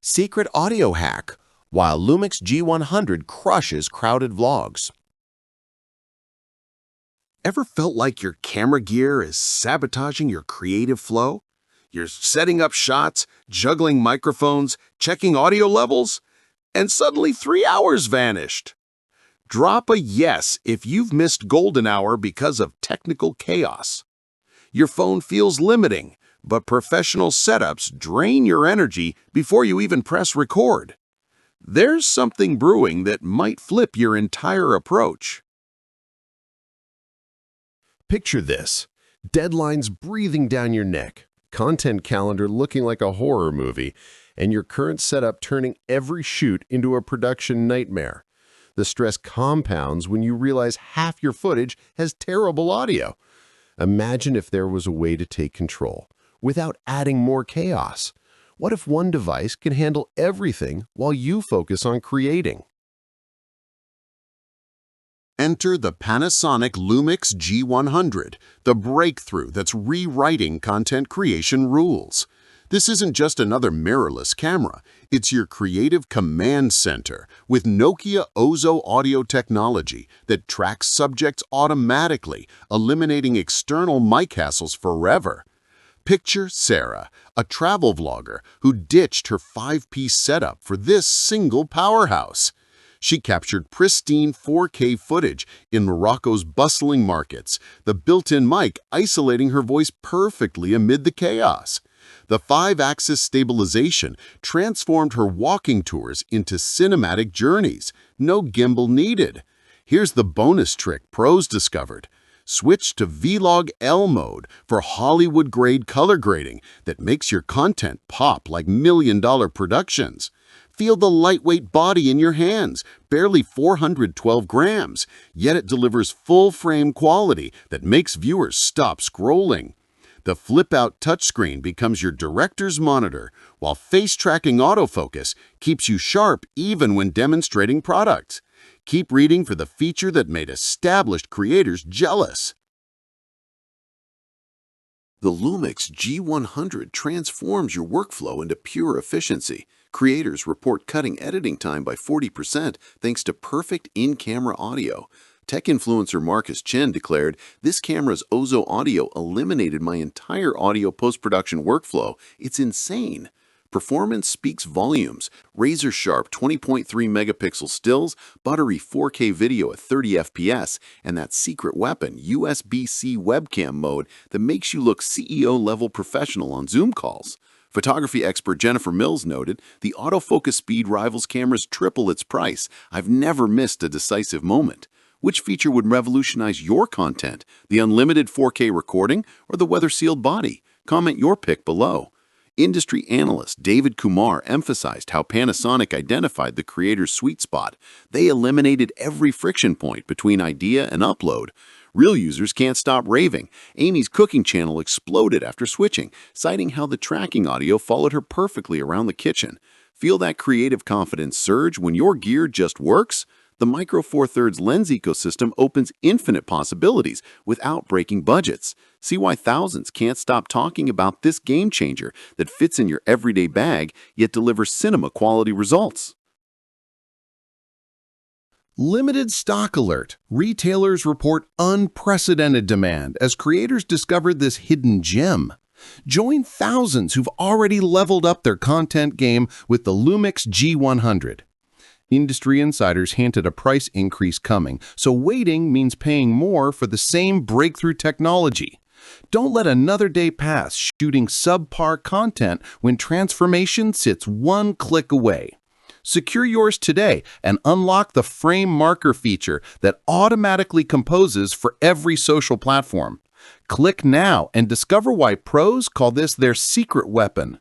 Secret audio hack, while LUMIX G100 crushes crowded vlogs. Ever felt like your camera gear is sabotaging your creative flow? You're setting up shots, juggling microphones, checking audio levels, and suddenly 3 hours vanished. Drop a yes if you've missed golden hour because of technical chaos. Your phone feels limiting, but professional setups drain your energy before you even press record. There's something brewing that might flip your entire approach. Picture this: deadlines breathing down your neck, content calendar looking like a horror movie, and your current setup turning every shoot into a production nightmare. The stress compounds when you realize half your footage has terrible audio. Imagine if there was a way to take control without adding more chaos. What if one device can handle everything while you focus on creating? Enter the Panasonic LUMIX G100, the breakthrough that's rewriting content creation rules. This isn't just another mirrorless camera, it's your creative command center with Nokia OZO audio technology that tracks subjects automatically, eliminating external mic hassles forever. Picture Sarah, a travel vlogger who ditched her 5-piece setup for this single powerhouse. She captured pristine 4K footage in Morocco's bustling markets, the built-in mic isolating her voice perfectly amid the chaos. The 5-axis stabilization transformed her walking tours into cinematic journeys. No gimbal needed. Here's the bonus trick pros discovered. Switch to Vlog L mode for Hollywood-grade color grading that makes your content pop like million-dollar productions. Feel the lightweight body in your hands, barely 412 grams, yet it delivers full-frame quality that makes viewers stop scrolling. The flip-out touchscreen becomes your director's monitor, while face-tracking autofocus keeps you sharp even when demonstrating products. Keep reading for the feature that made established creators jealous. The LUMIX G100 transforms your workflow into pure efficiency. Creators report cutting editing time by 40% thanks to perfect in-camera audio. Tech influencer Marcus Chen declared, "This camera's OZO audio eliminated my entire audio post-production workflow. It's insane." Performance speaks volumes. Razor-sharp 20.3 megapixel stills, buttery 4K video at 30 FPS, and that secret weapon, USB-C webcam mode that makes you look CEO-level professional on Zoom calls. Photography expert Jennifer Mills noted, "The autofocus speed rivals cameras triple its price. I've never missed a decisive moment." Which feature would revolutionize your content? The unlimited 4K recording or the weather-sealed body? Comment your pick below. Industry analyst David Kumar emphasized how Panasonic identified the creator's sweet spot. They eliminated every friction point between idea and upload. Real users can't stop raving. Amy's cooking channel exploded after switching, citing how the tracking audio followed her perfectly around the kitchen. Feel that creative confidence surge when your gear just works? The Micro Four Thirds lens ecosystem opens infinite possibilities without breaking budgets. See why thousands can't stop talking about this game changer that fits in your everyday bag yet delivers cinema-quality results. Limited stock alert. Retailers report unprecedented demand as creators discovered this hidden gem. Join thousands who've already leveled up their content game with the LUMIX G100. Industry insiders hinted a price increase coming, so waiting means paying more for the same breakthrough technology. Don't let another day pass shooting subpar content when transformation sits one click away. Secure yours today and unlock the frame marker feature that automatically composes for every social platform. Click now and discover why pros call this their secret weapon.